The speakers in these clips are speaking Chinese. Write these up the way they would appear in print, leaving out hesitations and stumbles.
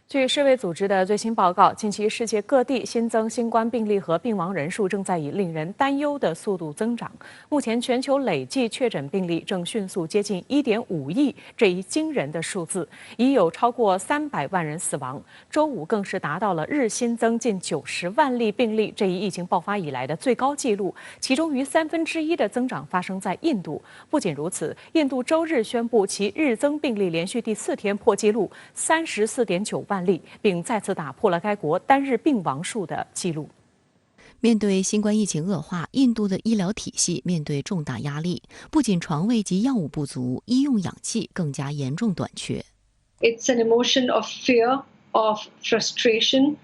据世卫组织的最新报告，近期世界各地新增新冠病例和病亡人数正在以令人担忧的速度增长。目前，全球累计确诊病例正迅速接近1.5亿这一惊人的数字，已有超过300万人死亡。周五更是达到了日新增近90万例病例这一疫情爆发以来的最高纪录，其中逾1/3的增长发生在印度。不仅如此，印度周日宣布其日增病例连续第4天破纪录，34.9万。并再次打破了该国单日病亡数的记录。面对新冠疫情恶化，印度的医疗体系面对重大压力，不仅床位及药物不足，医用氧气更加严重短缺。It's an emotion of fear, of frustration,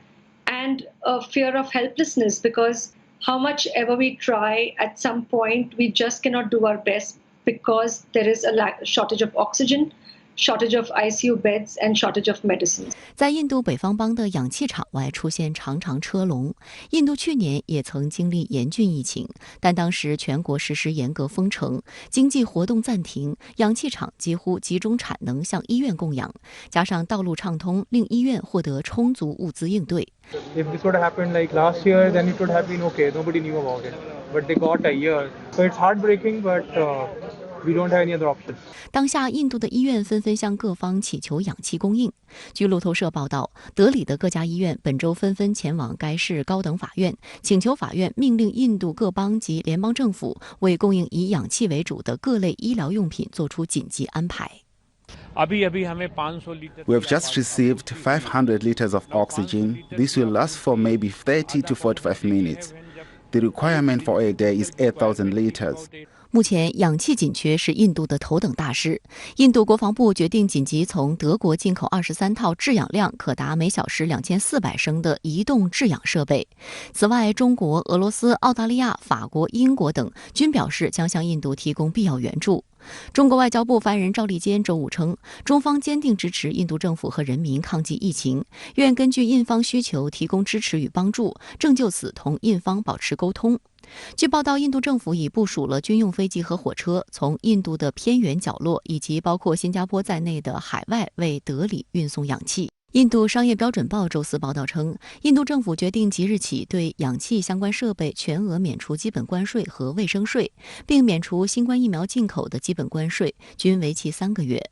and a fear of helplessness because how much ever we try, at some point we just cannot do our best because there is a shortage of oxygen.shortage of ICU beds and shortage of medicines. 在印度北方邦的氧气厂外出现长长车龙。印度去年也曾经历严峻疫情，但当时全国实施严格封城，经济活动暂停，氧气厂几乎集中产能向医院供氧，加上道路畅通，令医院获得充足物资应对。If this would have happened like last year, then it would have been okay. Nobody knew about it. But they got a year. So it's heartbreaking, but...We don't have any other options. 当下，印度的医院纷纷向各方祈求氧气供应。据路透社报道，德里的各家医院本周纷纷前往该市高等法院，请求法院命令印度各邦及联邦政府为供应以氧气为主的各类医疗用品做出紧急安排。We have just received 500 liters of oxygen. This will last for maybe 30 to 45 minutes. The requirement for a day is 8,000 liters.目前，氧气紧缺是印度的头等大事。印度国防部决定紧急从德国进口23套制氧量可达每小时2400升的移动制氧设备。此外，中国、俄罗斯、澳大利亚、法国、英国等均表示将向印度提供必要援助。中国外交部发言人赵立坚周五称，中方坚定支持印度政府和人民抗击疫情，愿根据印方需求提供支持与帮助，正就此同印方保持沟通。据报道，印度政府已部署了军用飞机和火车，从印度的偏远角落以及包括新加坡在内的海外为德里运送氧气。印度商业标准报周四报道称，印度政府决定即日起对氧气相关设备全额免除基本关税和卫生税，并免除新冠疫苗进口的基本关税，均为期3个月。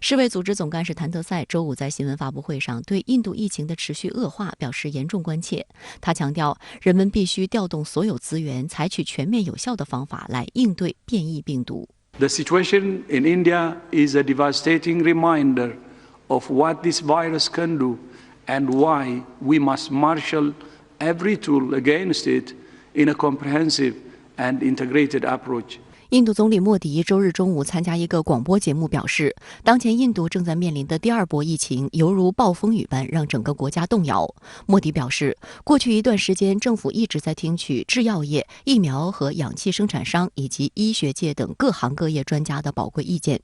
世卫组织总干事谭德赛周五在新闻发布会上对印度疫情的持续恶化表示严重关切。他强调，人们必须调动所有资源，采取全面有效的方法来应对变异病毒。The situation in India is a devastating reminder of what this virus can do and why we must marshal every tool against it in a comprehensive and integrated approach.印度总理莫迪周日中午参加一个广播节目表示，当前印度正在面临的第2波疫情犹如暴风雨般让整个国家动摇。莫迪表示，过去一段时间政府一直在听取制药业、疫苗和氧气生产商以及医学界等各行各业专家的宝贵意见。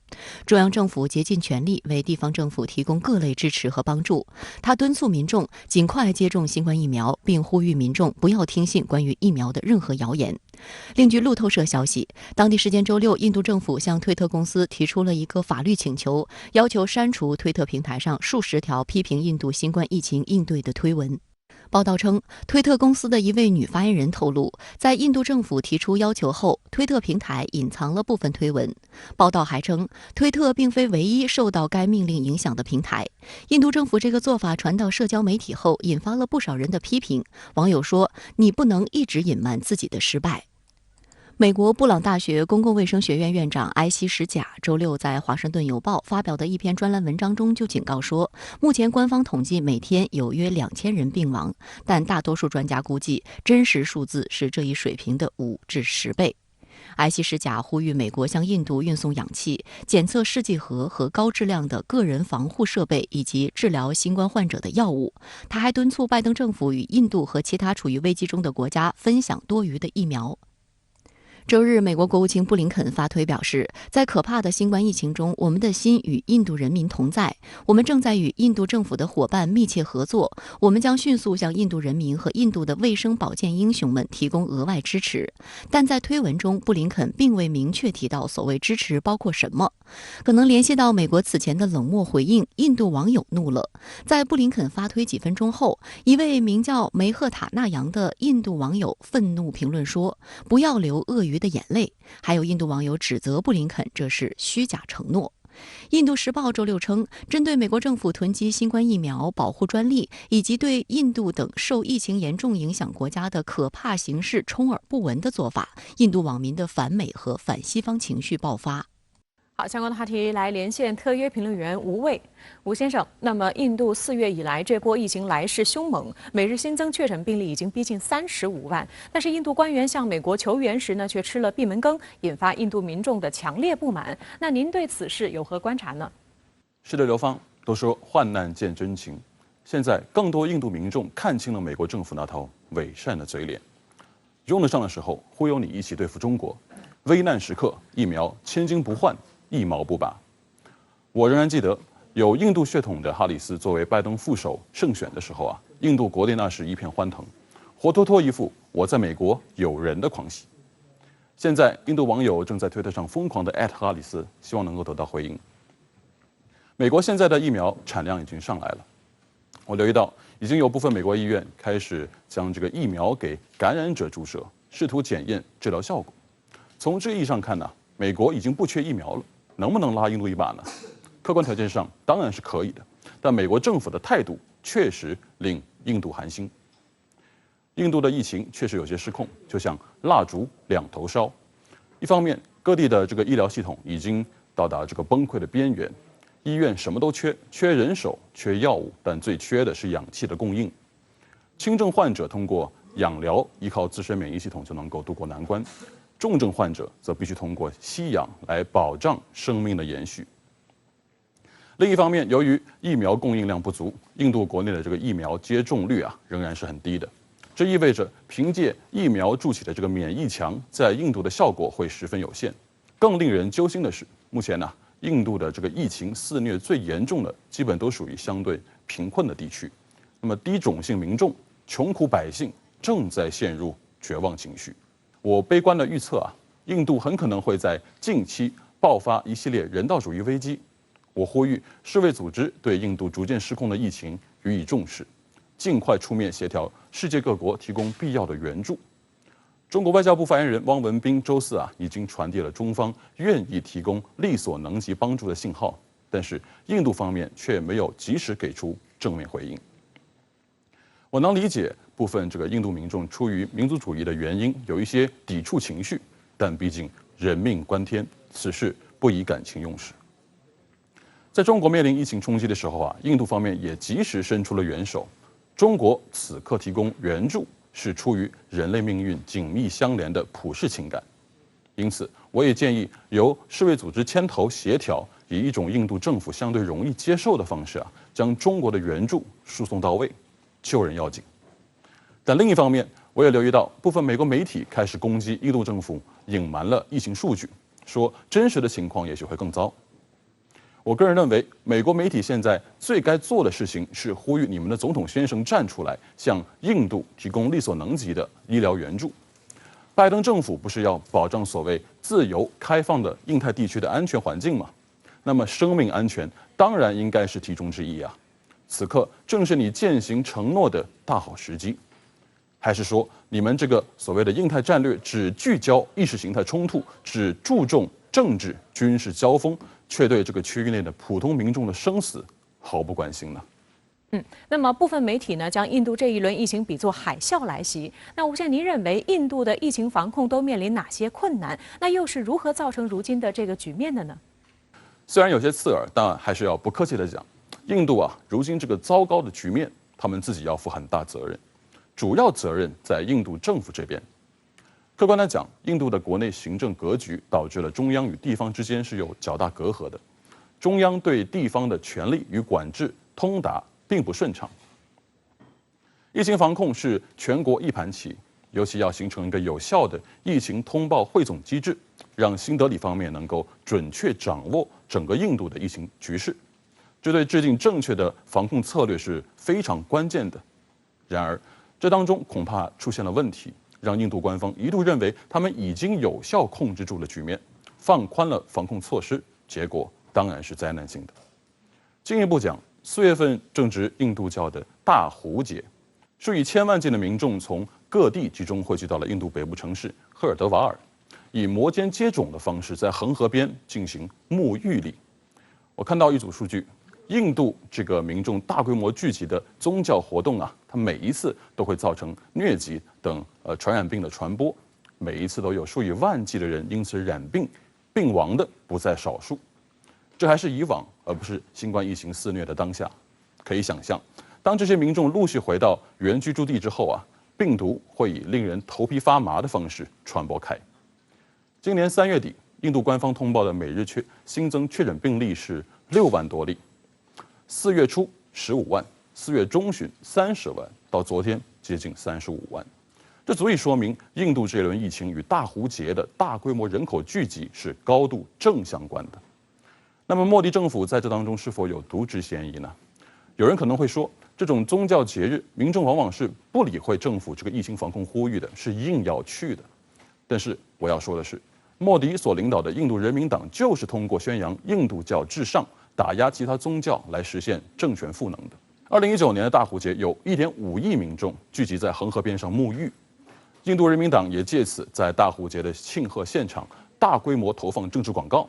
中央政府竭尽全力为地方政府提供各类支持和帮助。他敦促民众尽快接种新冠疫苗，并呼吁民众不要听信关于疫苗的任何谣言。另据路透社消息，当地时间周六，印度政府向推特公司提出了一个法律请求，要求删除推特平台上数十条批评印度新冠疫情应对的推文。报道称，推特公司的一位女发言人透露，在印度政府提出要求后，推特平台隐藏了部分推文。报道还称，推特并非唯一受到该命令影响的平台。印度政府这个做法传到社交媒体后，引发了不少人的批评。网友说：“你不能一直隐瞒自己的失败。”美国布朗大学公共卫生学院院长埃希什贾周六在《华盛顿邮报》发表的一篇专栏文章中就警告说，目前官方统计每天有约2000人病亡，但大多数专家估计真实数字是这一水平的5至10倍。埃希什贾呼吁美国向印度运送氧气、检测试剂盒和高质量的个人防护设备，以及治疗新冠患者的药物。他还敦促拜登政府与印度和其他处于危机中的国家分享多余的疫苗。周日，美国国务卿布林肯发推表示，在可怕的新冠疫情中，我们的心与印度人民同在。我们正在与印度政府的伙伴密切合作，我们将迅速向印度人民和印度的卫生保健英雄们提供额外支持。但在推文中，布林肯并未明确提到所谓支持包括什么。可能联系到美国此前的冷漠回应，印度网友怒了。在布林肯发推几分钟后，一位名叫梅赫塔纳扬的印度网友愤怒评论说：“不要流鳄鱼的眼泪。”还有印度网友指责布林肯这是虚假承诺。印度时报周六称，针对美国政府囤积新冠疫苗、保护专利以及对印度等受疫情严重影响国家的可怕形势充耳不闻的做法，印度网民的反美和反西方情绪爆发。好，相关的话题来连线特约评论员吴卫。吴先生，那么印度4月以来这波疫情来势凶猛，每日新增确诊病例已经逼近35万，但是印度官员向美国求援时呢，却吃了闭门羹，引发印度民众的强烈不满。那您对此事有何观察呢？是的，刘芳，都说患难见真情，现在更多印度民众看清了美国政府那套伪善的嘴脸，用得上的时候忽悠你一起对付中国，危难时刻疫苗千金不换，一毛不拔。我仍然记得有印度血统的哈里斯作为拜登副手胜选的时候啊，印度国内那是一片欢腾，活脱脱一副我在美国有人的狂喜。现在印度网友正在推特上疯狂的@哈里斯，希望能够得到回应。美国现在的疫苗产量已经上来了，我留意到已经有部分美国医院开始将这个疫苗给感染者注射，试图检验治疗效果。从这个意义上看呢，美国已经不缺疫苗了，能不能拉印度一把呢？客观条件上当然是可以的，但美国政府的态度确实令印度寒心。印度的疫情确实有些失控，就像蜡烛两头烧。一方面，各地的这个医疗系统已经到达这个崩溃的边缘，医院什么都缺，缺人手，缺药物，但最缺的是氧气的供应。轻症患者通过氧疗，依靠自身免疫系统就能够渡过难关。重症患者则必须通过吸氧来保障生命的延续。另一方面，由于疫苗供应量不足，印度国内的这个疫苗接种率仍然是很低的。这意味着凭借疫苗筑起的这个免疫墙，在印度的效果会十分有限。更令人揪心的是，目前印度的这个疫情肆虐最严重的，基本都属于相对贫困的地区。那么低种姓民众、穷苦百姓正在陷入绝望情绪。我悲观的预测印度很可能会在近期爆发一系列人道主义危机。我呼吁世卫组织对印度逐渐失控的疫情予以重视，尽快出面协调世界各国提供必要的援助。中国外交部发言人汪文斌周四已经传递了中方愿意提供力所能及帮助的信号，但是印度方面却没有及时给出正面回应。我能理解部分这个印度民众出于民族主义的原因有一些抵触情绪，但毕竟人命关天，此事不以感情用事。在中国面临疫情冲击的时候印度方面也及时伸出了援手。中国此刻提供援助是出于人类命运紧密相连的普世情感，因此我也建议由世卫组织牵头协调，以一种印度政府相对容易接受的方式将中国的援助输送到位，救人要紧。但另一方面，我也留意到部分美国媒体开始攻击印度政府隐瞒了疫情数据，说真实的情况也许会更糟。我个人认为，美国媒体现在最该做的事情是呼吁你们的总统先生站出来，向印度提供力所能及的医疗援助。拜登政府不是要保障所谓自由开放的印太地区的安全环境吗？那么生命安全当然应该是其中之一此刻正是你践行承诺的大好时机。还是说，你们这个所谓的印太战略只聚焦意识形态冲突，只注重政治军事交锋，却对这个区域内的普通民众的生死毫不关心呢？那么部分媒体呢，将印度这一轮疫情比作海啸来袭。那吴先生，您认为印度的疫情防控都面临哪些困难？那又是如何造成如今的这个局面的呢？虽然有些刺耳，但还是要不客气地讲，印度如今这个糟糕的局面，他们自己要负很大责任，主要责任在印度政府这边。客观来讲，印度的国内行政格局导致了中央与地方之间是有较大隔阂的，中央对地方的权力与管制通达并不顺畅。疫情防控是全国一盘棋，尤其要形成一个有效的疫情通报汇总机制，让新德里方面能够准确掌握整个印度的疫情局势。这对制定正确的防控策略是非常关键的。然而，这当中恐怕出现了问题，让印度官方一度认为他们已经有效控制住了局面，放宽了防控措施，结果当然是灾难性的。进一步讲，4月份正值印度教的大壶节，数以千万计的民众从各地集中汇聚到了印度北部城市赫尔德瓦尔，以摩肩接踵的方式在恒河边进行沐浴礼。我看到一组数据，印度这个民众大规模聚集的宗教活动啊，它每一次都会造成疟疾等传染病的传播，每一次都有数以万计的人因此染病，病亡的不在少数。这还是以往，而不是新冠疫情肆虐的当下。可以想象，当这些民众陆续回到原居住地之后啊，病毒会以令人头皮发麻的方式传播开。今年3月底，印度官方通报的每日新增确诊病例是6万多例，4月初15万，4月中旬30万，到昨天接近35万。这足以说明印度这轮疫情与大壶节的大规模人口聚集是高度正相关的。那么莫迪政府在这当中是否有渎职嫌疑呢？有人可能会说，这种宗教节日，民众往往是不理会政府这个疫情防控呼吁的，是硬要去的。但是我要说的是，莫迪所领导的印度人民党就是通过宣扬印度教至上，打压其他宗教来实现政权赋能的。2019年的大壶节，有1.5亿民众聚集在恒河边上沐浴，印度人民党也借此在大壶节的庆贺现场大规模投放政治广告。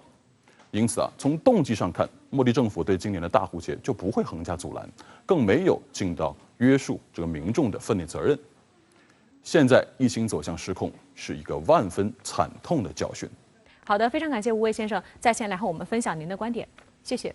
因此啊，从动机上看，莫迪政府对今年的大壶节就不会横加阻拦，更没有尽到约束这个民众的分内责任。现在疫情走向失控，是一个万分惨痛的教训。好的，非常感谢吴伟先生在线来和我们分享您的观点，谢谢。